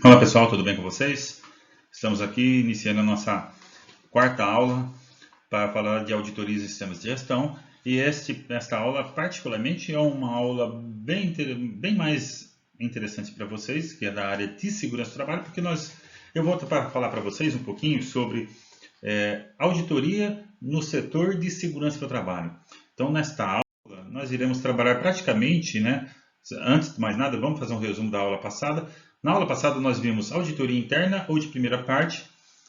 Olá pessoal, tudo bem com vocês? Estamos aqui iniciando a nossa quarta aula para falar de auditoria e sistemas de gestão. E esta aula particularmente é uma aula bem mais interessante para vocês, que é da área de segurança do trabalho, porque eu vou falar para vocês um pouquinho sobre auditoria no setor de segurança do trabalho. Então nesta aula nós iremos trabalhar praticamente, antes de mais nada, vamos fazer um resumo da aula passada. Na aula passada nós vimos auditoria interna ou de primeira parte,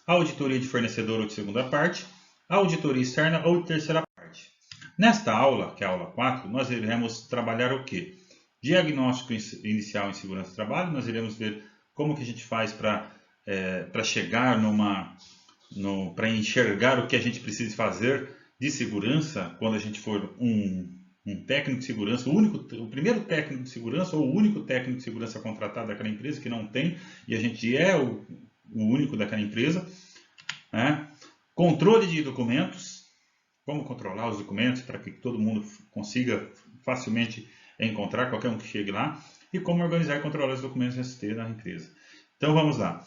auditoria de fornecedor ou de segunda parte, auditoria externa ou de terceira parte. Nesta aula, que é a aula 4, nós iremos trabalhar o quê? Diagnóstico inicial em segurança do trabalho. Nós iremos ver como que a gente faz para chegar para enxergar o que a gente precisa fazer de segurança quando a gente for um técnico de segurança, o primeiro técnico de segurança ou o único técnico de segurança contratado daquela empresa, que não tem, e a gente é o único daquela empresa. Controle de documentos, como controlar os documentos para que todo mundo consiga facilmente encontrar, qualquer um que chegue lá, e como organizar e controlar os documentos ST da empresa. Então vamos lá.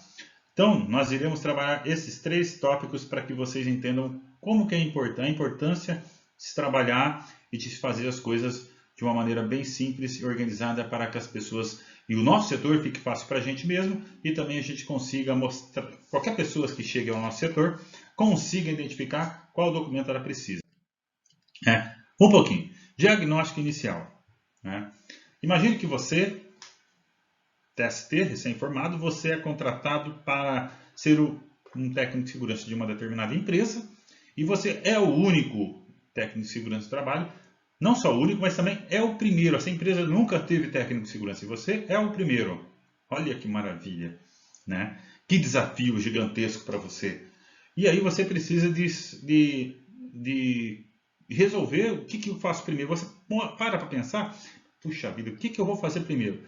Então nós iremos trabalhar esses três tópicos para que vocês entendam como que é a importância de se trabalhar e de se fazer as coisas de uma maneira bem simples e organizada para que as pessoas e o nosso setor fique fácil para a gente mesmo e também a gente consiga mostrar, qualquer pessoa que chegue ao nosso setor consiga identificar qual documento ela precisa. Um pouquinho. Diagnóstico inicial. Imagine que você, TST, recém-formado, você é contratado para ser um técnico de segurança de uma determinada empresa e você é o único técnico de segurança do trabalho, não só o único, mas também é o primeiro. Essa empresa nunca teve técnico de segurança e você é o primeiro. Olha que maravilha, né? Que desafio gigantesco para você. E aí você precisa de resolver o que eu faço primeiro. Você para pensar, puxa vida, o que eu vou fazer primeiro?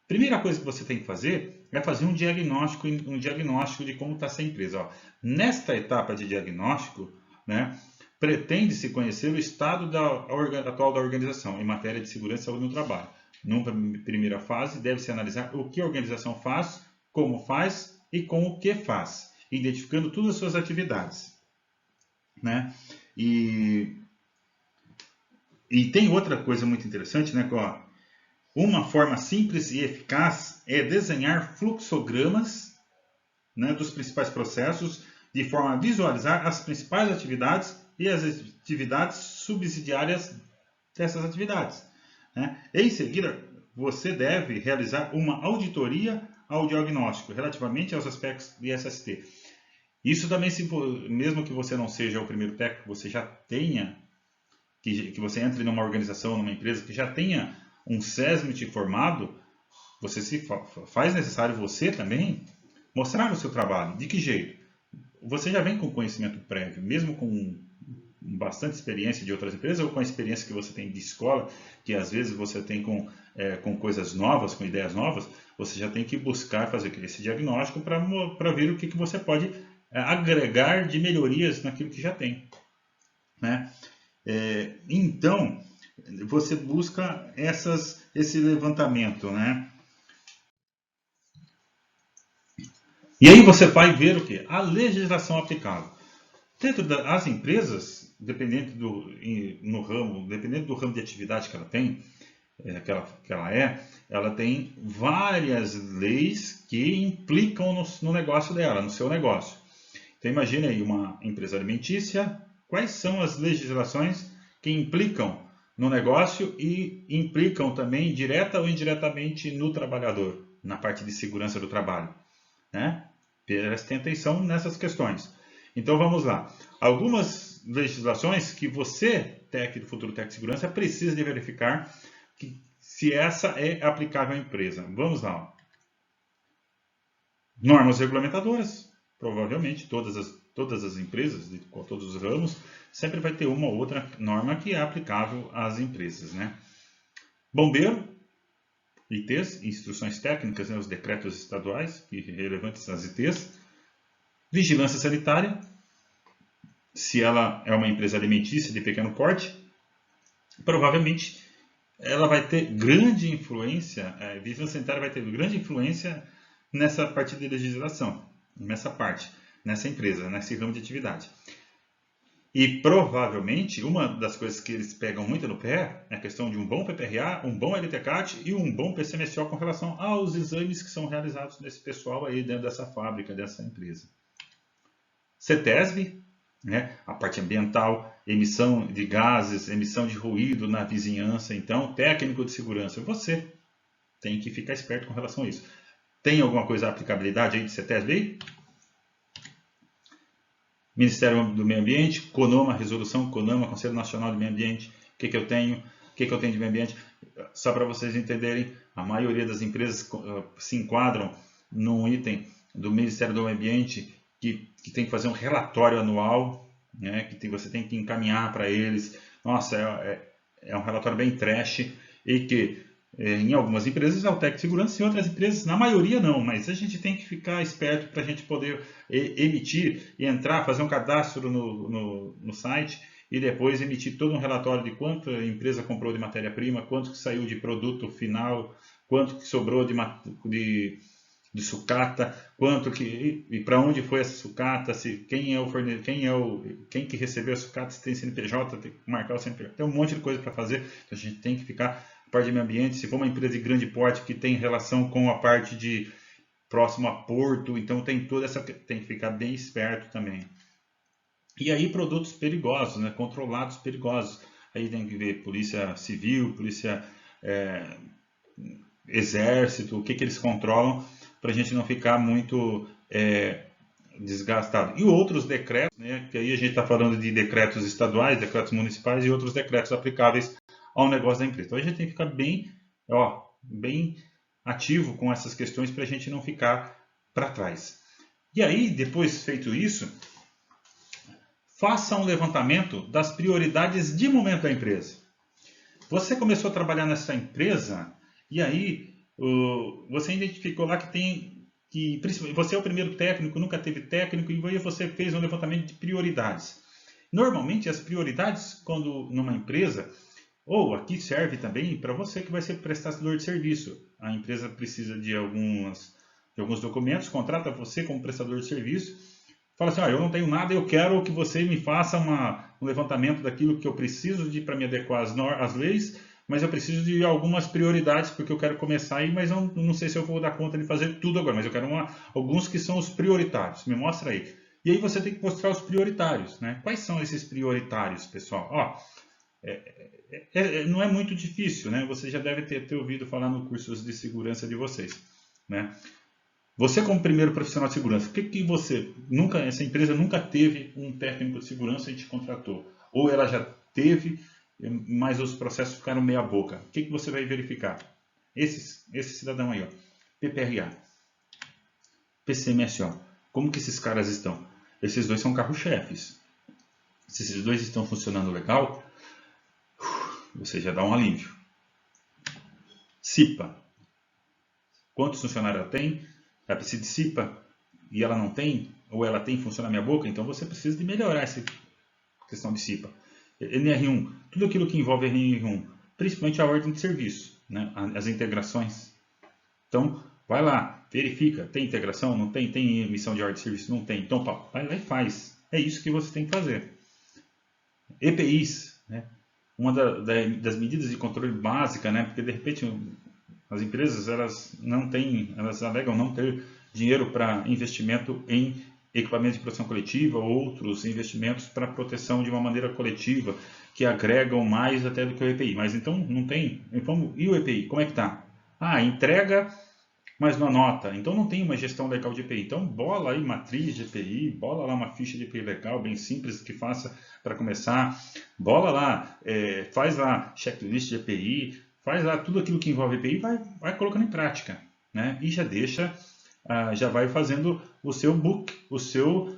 Primeira coisa que você tem que fazer é fazer um diagnóstico de como está essa empresa. Nesta etapa de diagnóstico, pretende-se conhecer o estado atual da organização em matéria de segurança e saúde no trabalho. Numa primeira fase, deve-se analisar o que a organização faz, como faz e com o que faz, identificando todas as suas atividades. E tem outra coisa muito interessante, uma forma simples e eficaz é desenhar fluxogramas dos principais processos, de forma a visualizar as principais atividades e as atividades subsidiárias dessas atividades. Em seguida, você deve realizar uma auditoria ao diagnóstico relativamente aos aspectos de SST. Isso também, mesmo que você não seja o primeiro técnico, você já tenha, que você entre numa organização, numa empresa que já tenha um SESMIT formado, faz necessário você também mostrar o seu trabalho. De que jeito? Você já vem com conhecimento prévio, mesmo com bastante experiência de outras empresas ou com a experiência que você tem de escola, que às vezes você tem com coisas novas, com ideias novas, você já tem que buscar fazer esse diagnóstico para ver o que você pode agregar de melhorias naquilo que já tem. Então, você busca esse levantamento, E aí você vai ver o quê? A legislação aplicável. Dentro das empresas, dependendo do ramo de atividade que ela tem, ela tem várias leis que implicam no negócio dela, no seu negócio. Então imagine aí uma empresa alimentícia, quais são as legislações que implicam no negócio e implicam também direta ou indiretamente no trabalhador, na parte de segurança do trabalho. Prestem atenção nessas questões. Então vamos lá. Algumas legislações que você, futuro técnico de segurança, precisa de verificar se essa é aplicável à empresa. Vamos lá. Normas regulamentadoras. Provavelmente todas as empresas, de todos os ramos, sempre vai ter uma ou outra norma que é aplicável às empresas. Bombeiro, ITs, instruções técnicas, os decretos estaduais relevantes às ITs. Vigilância sanitária, se ela é uma empresa alimentícia de pequeno porte, provavelmente ela vai ter grande influência, a vigilância sanitária vai ter grande influência nessa parte de legislação, nessa empresa, nesse ramo de atividade. E provavelmente uma das coisas que eles pegam muito no pé é a questão de um bom PPRA, um bom LTCAT e um bom PCMSO com relação aos exames que são realizados nesse pessoal aí dentro dessa fábrica, dessa empresa. CETESB, né, a parte ambiental, emissão de gases, emissão de ruído na vizinhança. Então, técnico de segurança, você tem que ficar esperto com relação a isso. Tem alguma coisa de aplicabilidade aí de CETESB aí? Ministério do Meio Ambiente, CONAMA, resolução CONAMA, Conselho Nacional do Meio Ambiente. O que eu tenho? O que eu tenho de meio ambiente? Só para vocês entenderem, a maioria das empresas se enquadram num item do Ministério do Meio Ambiente que tem que fazer um relatório anual, né, que você tem que encaminhar para eles. Nossa, é um relatório bem trash e que em algumas empresas é o técnico de segurança, em outras empresas, na maioria não, mas a gente tem que ficar esperto para a gente poder emitir e entrar, fazer um cadastro no site e depois emitir todo um relatório de quanto a empresa comprou de matéria-prima, quanto que saiu de produto final, quanto que sobrou de sucata, quanto que e para onde foi essa sucata, se quem é o fornecedor, quem que recebeu a sucata, se tem CNPJ, tem que marcar o CNPJ, tem um monte de coisa para fazer, então a gente tem que ficar parte de meio ambiente. Se for uma empresa de grande porte que tem relação com a parte de próximo a porto, então tem toda essa, tem que ficar bem esperto também. E aí produtos perigosos, né, controlados perigosos, aí tem que ver polícia civil, polícia exército, o que eles controlam, para a gente não ficar muito desgastado. E outros decretos, né, que aí a gente está falando de decretos estaduais, decretos municipais e outros decretos aplicáveis ao negócio da empresa. Então a gente tem que ficar bem ativo com essas questões para a gente não ficar para trás. E aí, depois feito isso, faça um levantamento das prioridades de momento da empresa. Você começou a trabalhar nessa empresa e aí você identificou lá que você é o primeiro técnico, nunca teve técnico, e aí você fez um levantamento de prioridades. Normalmente as prioridades, quando numa empresa, ou aqui serve também para você que vai ser prestador de serviço. A empresa precisa de alguns documentos, contrata você como prestador de serviço, fala assim, eu não tenho nada, eu quero que você me faça um levantamento daquilo que eu preciso para me adequar às leis, mas eu preciso de algumas prioridades, porque eu quero começar aí, mas não sei se eu vou dar conta de fazer tudo agora, mas eu quero alguns que são os prioritários, me mostra aí. E aí você tem que mostrar os prioritários, né? Quais são esses prioritários, pessoal? Não é muito difícil, né? Você já deve ter ouvido falar no curso de segurança de vocês, né? Você como primeiro profissional de segurança, por que essa empresa nunca teve um técnico de segurança e te contratou? Ou ela já teve, mas os processos ficaram meia boca. O que você vai verificar? Esse cidadão aí, PPRA, PCMSO. Como que esses caras estão? Esses dois são carro-chefes. Se esses dois estão funcionando legal, você já dá um alívio. CIPA. Quantos funcionários ela tem? Ela precisa de CIPA e ela não tem? Ou ela tem, funciona na minha boca? Então você precisa de melhorar essa questão de CIPA. NR1, tudo aquilo que envolve NR1, principalmente a ordem de serviço, né? As integrações. Então, vai lá, verifica, tem integração? Não tem? Tem emissão de ordem de serviço? Não tem. Então, vai lá e faz. É isso que você tem que fazer. EPIs, né? Uma das medidas de controle básica, né? Porque de repente as empresas elas alegam não ter dinheiro para investimento em equipamentos de proteção coletiva, outros investimentos para proteção de uma maneira coletiva, que agregam mais até do que o EPI. Mas então não tem. E o EPI, como é que está? Entrega, mas não anota. Então não tem uma gestão legal de EPI. Então bola aí matriz de EPI, bola lá uma ficha de EPI legal, bem simples, que faça para começar. Bola lá, faz lá checklist de EPI, faz lá tudo aquilo que envolve EPI, vai colocando em prática, né? E já vai fazendo o seu book, o seu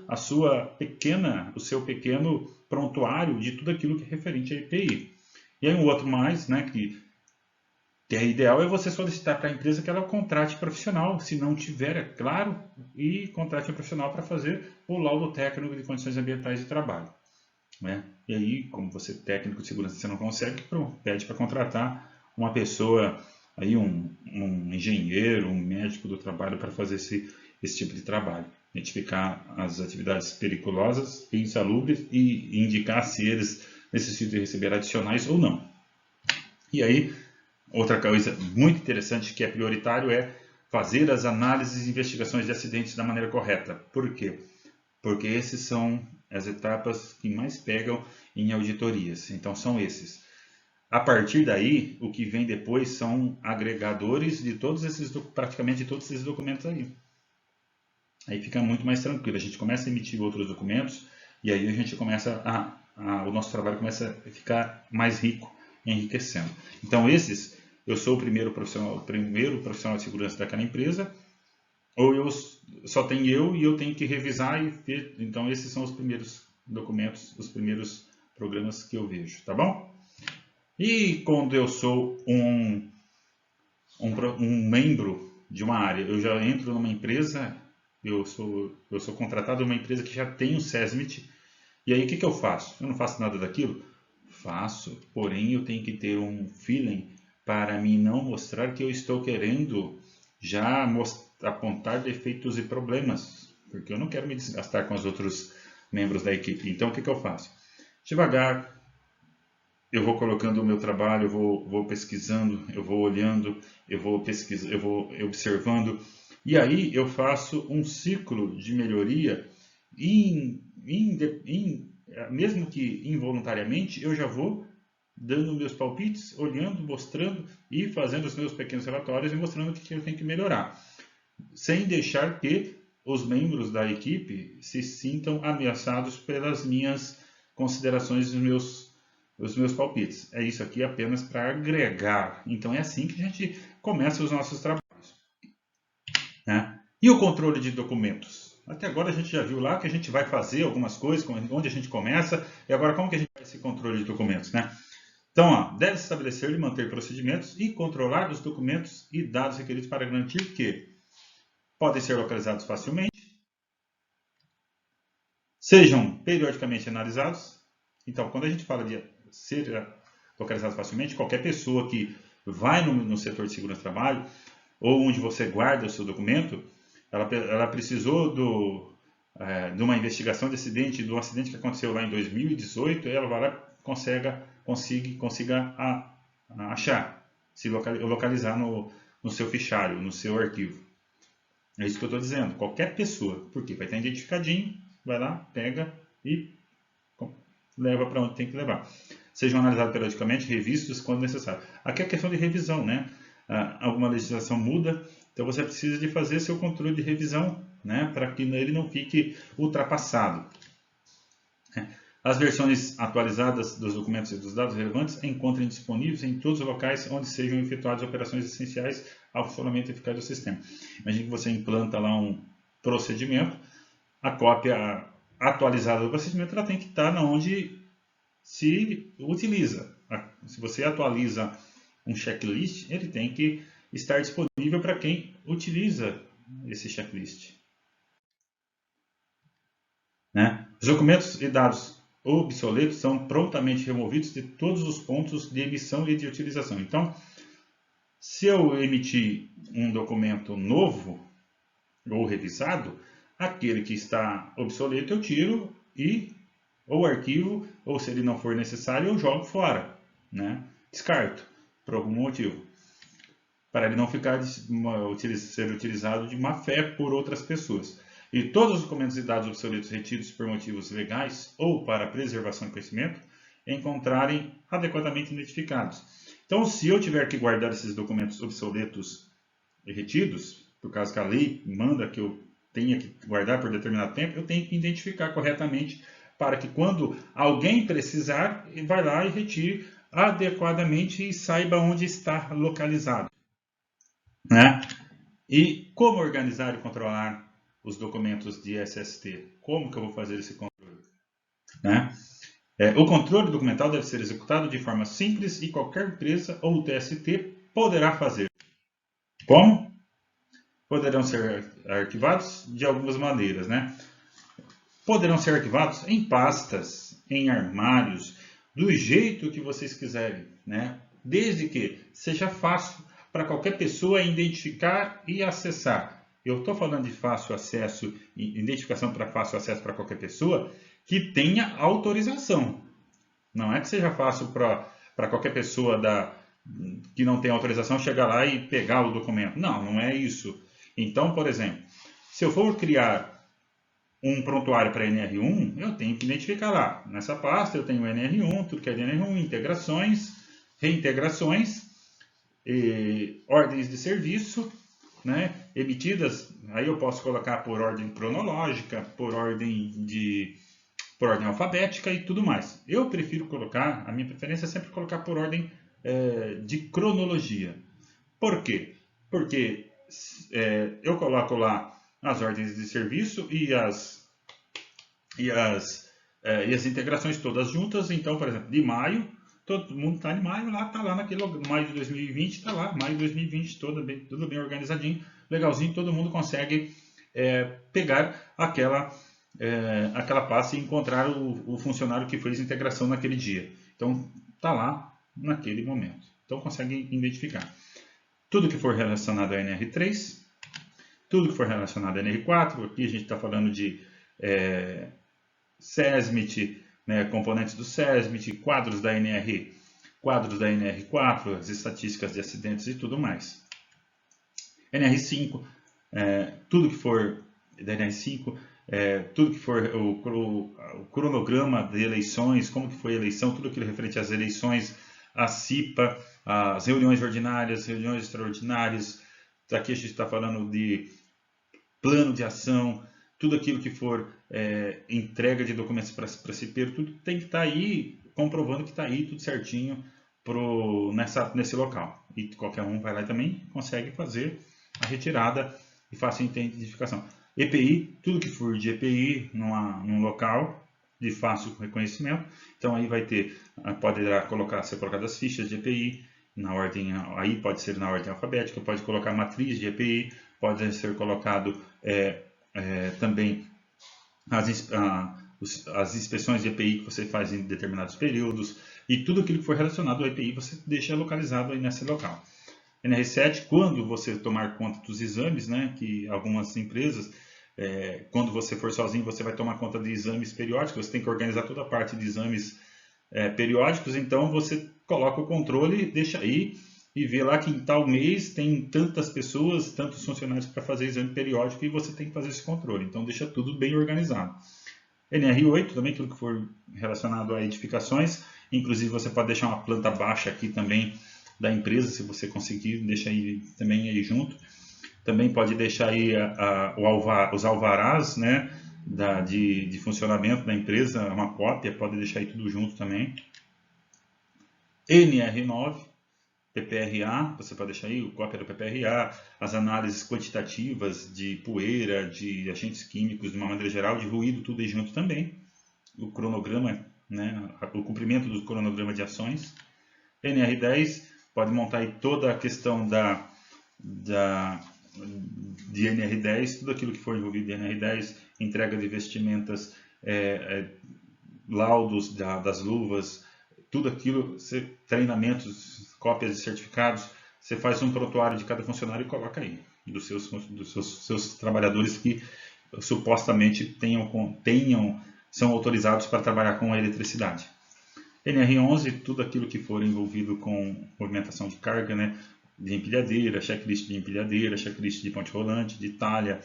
pequeno prontuário de tudo aquilo que é referente a EPI. E aí um outro mais, né, que é ideal, é você solicitar para a empresa que ela contrate profissional, se não tiver, é claro, e contrate um profissional para fazer o laudo técnico de condições ambientais de trabalho, né? E aí, como você técnico de segurança você não consegue, pede para contratar uma pessoa aí um engenheiro, um médico do trabalho para fazer esse tipo de trabalho. Identificar as atividades perigosas e insalubres e indicar se eles necessitam receber adicionais ou não. E aí, outra coisa muito interessante que é prioritário é fazer as análises e investigações de acidentes da maneira correta. Por quê? Porque esses são as etapas que mais pegam em auditorias. Então, são esses. A partir daí, o que vem depois são agregadores de praticamente todos esses documentos aí. Aí fica muito mais tranquilo. A gente começa a emitir outros documentos e aí a gente começa o nosso trabalho começa a ficar mais rico, enriquecendo. Então, eu sou o primeiro profissional de segurança daquela empresa, ou só tem eu e eu tenho que revisar e ver. Então, esses são os primeiros documentos, os primeiros programas que eu vejo, tá bom? E quando eu sou um membro de uma área, eu já entro numa empresa, eu sou contratado numa empresa que já tem o SESMIT, e aí o que eu faço? Eu não faço nada daquilo? Faço, porém eu tenho que ter um feeling para mim não mostrar que eu estou querendo já apontar defeitos e problemas, porque eu não quero me desgastar com os outros membros da equipe. Então o que eu faço? Devagar, eu vou colocando o meu trabalho, eu vou pesquisando, eu vou olhando, eu vou observando, e aí eu faço um ciclo de melhoria, mesmo que involuntariamente, eu já vou dando meus palpites, olhando, mostrando e fazendo os meus pequenos relatórios e mostrando o que eu tenho que melhorar, sem deixar que os membros da equipe se sintam ameaçados pelas minhas considerações e os meus palpites. É isso aqui apenas para agregar. Então é assim que a gente começa os nossos trabalhos, né? E o controle de documentos? Até agora a gente já viu lá que a gente vai fazer algumas coisas, onde a gente começa, e agora como que a gente faz esse controle de documentos, né? Então, deve estabelecer e manter procedimentos e controlar os documentos e dados requeridos para garantir que podem ser localizados facilmente, sejam periodicamente analisados. Então, quando a gente fala de ser localizado facilmente, qualquer pessoa que vai no setor de segurança do trabalho ou onde você guarda o seu documento, ela precisou de uma investigação de acidente, do acidente que aconteceu lá em 2018, ela vai lá consiga achar, se localizar no seu fichário, no seu arquivo. É isso que eu estou dizendo. Qualquer pessoa, porque vai estar identificadinho, vai lá, pega e leva para onde tem que levar. Sejam analisados periodicamente, revistos quando necessário. Aqui é questão de revisão, né? Alguma legislação muda, então você precisa de fazer seu controle de revisão, né? Para que ele não fique ultrapassado. As versões atualizadas dos documentos e dos dados relevantes encontrem disponíveis em todos os locais onde sejam efetuadas operações essenciais ao funcionamento eficaz do sistema. Imagine que você implanta lá um procedimento, a cópia atualizada do procedimento ela tem que estar onde se utiliza. Se você atualiza um checklist, ele tem que estar disponível para quem utiliza esse checklist, né? Os documentos e dados obsoletos são prontamente removidos de todos os pontos de emissão e de utilização. Então, se eu emitir um documento novo ou revisado, aquele que está obsoleto eu tiro e ou arquivo, ou se ele não for necessário, eu jogo fora, né? Descarto, por algum motivo, para ele não ficar ser utilizado de má fé por outras pessoas. E todos os documentos e dados obsoletos retidos por motivos legais ou para preservação de conhecimento encontrarem adequadamente identificados. Então, se eu tiver que guardar esses documentos obsoletos e retidos, por causa que a lei manda que eu tenha que guardar por determinado tempo, eu tenho que identificar corretamente para que quando alguém precisar, vai lá e retire adequadamente e saiba onde está localizado, né? E como organizar e controlar os documentos de SST? Como que eu vou fazer esse controle, né? O controle documental deve ser executado de forma simples e qualquer empresa ou TST poderá fazer. Como? Poderão ser arquivados de algumas maneiras, né? Poderão ser arquivados em pastas, em armários, do jeito que vocês quiserem, né? Desde que seja fácil para qualquer pessoa identificar e acessar. Eu estou falando de fácil acesso, identificação para fácil acesso para qualquer pessoa que tenha autorização. Não é que seja fácil para qualquer pessoa que não tem autorização chegar lá e pegar o documento. Não, não é isso. Então, por exemplo, se eu for criar um prontuário para NR1, eu tenho que identificar lá. Nessa pasta eu tenho NR1, tudo que é de NR1, integrações, reintegrações, ordens de serviço, né, emitidas. Aí eu posso colocar por ordem cronológica, por ordem alfabética e tudo mais. Eu prefiro colocar, a minha preferência é sempre colocar por ordem de cronologia. Por quê? Porque eu coloco lá as ordens de serviço e as integrações todas juntas. Então, por exemplo, de maio, todo mundo está de maio, lá está lá naquele maio de 2020, está lá, maio de 2020, tudo bem organizadinho, legalzinho, todo mundo consegue pegar aquela pasta e encontrar o funcionário que fez a integração naquele dia. Então, está lá naquele momento. Então, consegue identificar. Tudo que for relacionado a NR3, tudo que for relacionado a NR4, aqui a gente está falando de SESMIT, né, componentes do SESMIT, quadros da NR4, as estatísticas de acidentes e tudo mais. NR5, tudo que for da NR5, tudo que for o cronograma de eleições, como que foi a eleição, tudo aquilo referente às eleições, a CIPA, as reuniões ordinárias, reuniões extraordinárias. Aqui a gente está falando de plano de ação, tudo aquilo que for entrega de documentos para CIPEiro, tudo tem que estar aí, comprovando que está aí tudo certinho nesse local. E qualquer um vai lá e também consegue fazer a retirada e fácil identificação. EPI, tudo que for de EPI num local de fácil reconhecimento. Então aí vai ter, poderá ser colocadas as fichas de EPI na ordem, aí pode ser na ordem alfabética, pode colocar matriz de EPI, pode ser colocado também as inspeções de EPI que você faz em determinados períodos, e tudo aquilo que for relacionado ao EPI você deixa localizado aí nesse local. NR7, quando você tomar conta dos exames, né, que algumas empresas, quando você for sozinho, você vai tomar conta de exames periódicos, você tem que organizar toda a parte de exames periódicos, então você coloca o controle, deixa aí, e vê lá que em tal mês tem tantas pessoas, tantos funcionários para fazer exame periódico e você tem que fazer esse controle. Então deixa tudo bem organizado. NR8 também, tudo que for relacionado a edificações, inclusive você pode deixar uma planta baixa aqui também da empresa, se você conseguir, deixa aí também aí junto. Também pode deixar aí os alvarás, né, de funcionamento da empresa, uma cópia, pode deixar aí tudo junto também. NR9, PPRA, você pode deixar aí cópia do PPRA, as análises quantitativas de poeira, de agentes químicos de uma maneira geral, de ruído, tudo aí junto também. O cronograma, né, o cumprimento do cronograma de ações. NR10, pode montar aí toda a questão de NR10, tudo aquilo que for envolvido em NR10, entrega de vestimentas, laudos das luvas, tudo aquilo, treinamentos, cópias de certificados, você faz um prontuário de cada funcionário e coloca aí, dos seus trabalhadores que supostamente são autorizados para trabalhar com a eletricidade. NR11, tudo aquilo que for envolvido com movimentação de carga, né, de empilhadeira, checklist de empilhadeira, checklist de ponte rolante, de talha,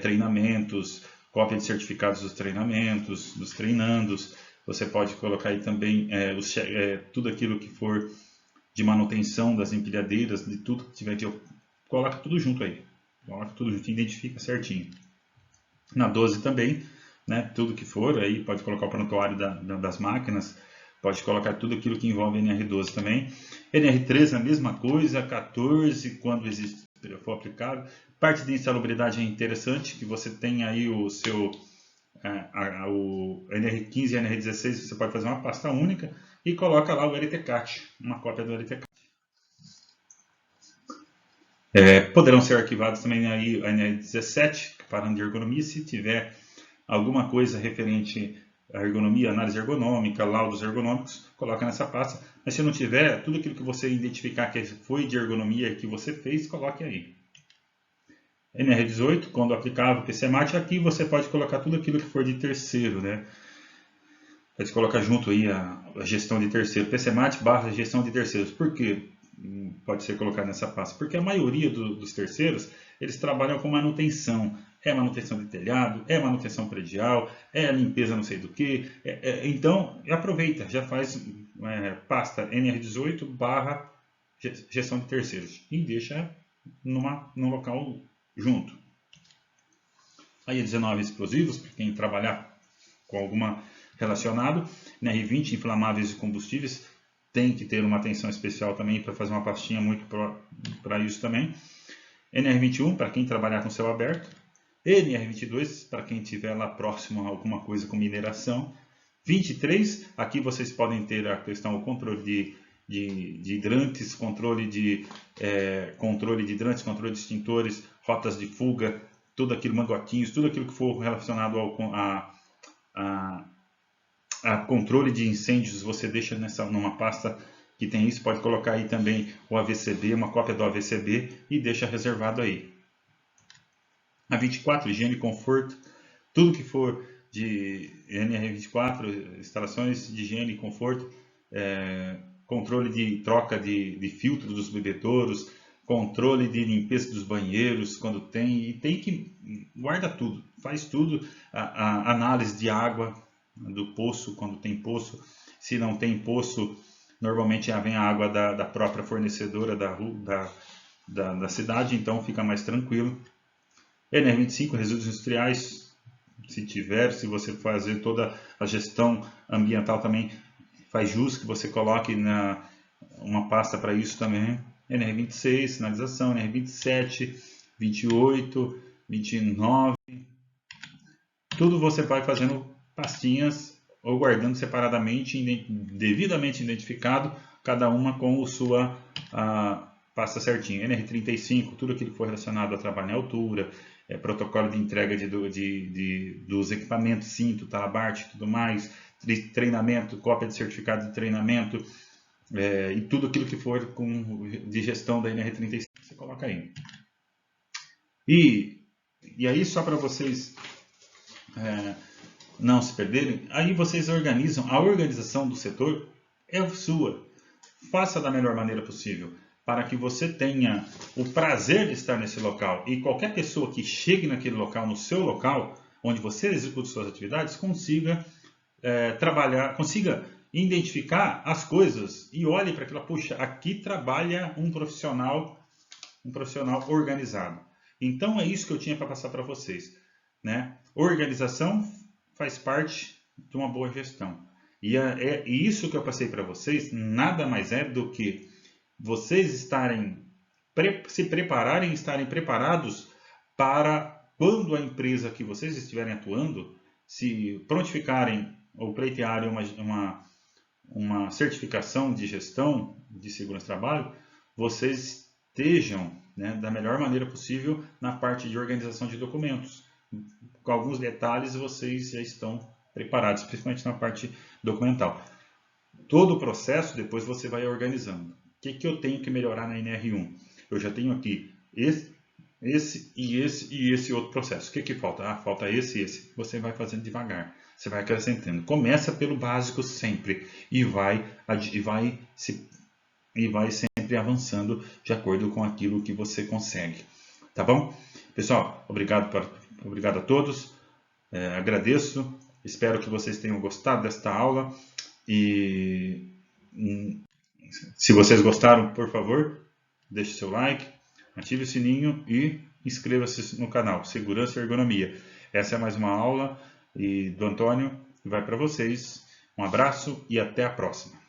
treinamentos, cópia de certificados dos treinamentos, dos treinandos. Você pode colocar aí também tudo aquilo que for de manutenção das empilhadeiras, de tudo que tiver aqui, coloca tudo junto aí. Coloca tudo junto e identifica certinho. Na 12 também, né, tudo que for, aí pode colocar o prontuário das máquinas, pode colocar tudo aquilo que envolve NR12 também. NR13 a mesma coisa, 14 quando for aplicável. Parte de insalubridade é interessante, que você tem aí o seu o NR15 e NR16, você pode fazer uma pasta única e coloca lá o LTCAT, uma cópia do LTCAT. Poderão ser arquivados também aí a NR17, parando de ergonomia, se tiver alguma coisa referente à ergonomia, análise ergonômica, laudos ergonômicos, coloca nessa pasta. Mas se não tiver, tudo aquilo que você identificar que foi de ergonomia que você fez, coloque aí. NR18, quando aplicável, PCMAT, aqui você pode colocar tudo aquilo que for de terceiro, né? Pode colocar junto aí a gestão de terceiro, PCMAT barra gestão de terceiros. Por quê? Pode ser colocado nessa pasta? Porque a maioria dos terceiros, eles trabalham com manutenção. É manutenção de telhado, é manutenção predial, é limpeza não sei do que. Então, aproveita, já faz pasta NR18 barra gestão de terceiros e deixa num local junto. Aí 19 explosivos, para quem trabalhar com alguma relacionado. NR20, inflamáveis e combustíveis, tem que ter uma atenção especial também para fazer uma pastinha muito para isso também. NR21, para quem trabalhar com céu aberto. NR22, para quem estiver lá próximo a alguma coisa com mineração. 23, aqui vocês podem ter a questão, o controle de hidrantes, controle de hidrantes, controle de extintores, rotas de fuga, tudo aquilo, mangotinhos, tudo aquilo que for relacionado a controle de incêndios, você deixa numa pasta que tem isso. Pode colocar aí também o AVCB, uma cópia do AVCB e deixa reservado aí. A 24, higiene e conforto, tudo que for de NR24, instalações de higiene e conforto, controle de troca de filtro dos bebedouros, controle de limpeza dos banheiros quando tem, e tem que guarda tudo, faz tudo, a análise de água do poço quando tem poço. Se não tem poço, normalmente vem a água da própria fornecedora da cidade, então fica mais tranquilo. NR25, resíduos industriais, se você fazer toda a gestão ambiental também, faz jus que você coloque uma pasta para isso também. NR26, sinalização, NR27, 28, 29, tudo você vai fazendo pastinhas ou guardando separadamente, devidamente identificado, cada uma com a sua pasta certinha. NR35, tudo aquilo que for relacionado a trabalho em altura, protocolo de entrega dos equipamentos, cinto, talabarte e tudo mais, treinamento, cópia de certificado de treinamento, e tudo aquilo que for de gestão da NR35, você coloca aí. E aí, só para vocês não se perderem, aí vocês organizam, a organização do setor é sua. Faça da melhor maneira possível, para que você tenha o prazer de estar nesse local. E qualquer pessoa que chegue naquele local, no seu local, onde você executa suas atividades, consiga trabalhar, consiga identificar as coisas e olhe para aquilo, puxa, aqui trabalha um profissional organizado. Então é isso que eu tinha para passar para vocês, né? Organização faz parte de uma boa gestão. E isso que eu passei para vocês nada mais é do que vocês se prepararem, estarem preparados para quando a empresa que vocês estiverem atuando se prontificarem ou pleitearem uma certificação de gestão de segurança do trabalho, vocês estejam, né, da melhor maneira possível na parte de organização de documentos. Com alguns detalhes vocês já estão preparados, principalmente na parte documental. Todo o processo depois você vai organizando. O que eu tenho que melhorar na NR1? Eu já tenho aqui esse e esse outro processo. O que falta? Falta esse e esse. Você vai fazendo devagar. Você vai acrescentando. Começa pelo básico sempre e vai sempre avançando de acordo com aquilo que você consegue. Tá bom? Pessoal, obrigado a todos. Agradeço. Espero que vocês tenham gostado desta aula. E se vocês gostaram, por favor, deixe seu like, ative o sininho e inscreva-se no canal Segurança e Ergonomia. Essa é mais uma aula do Antônio, que vai para vocês. Um abraço e até a próxima.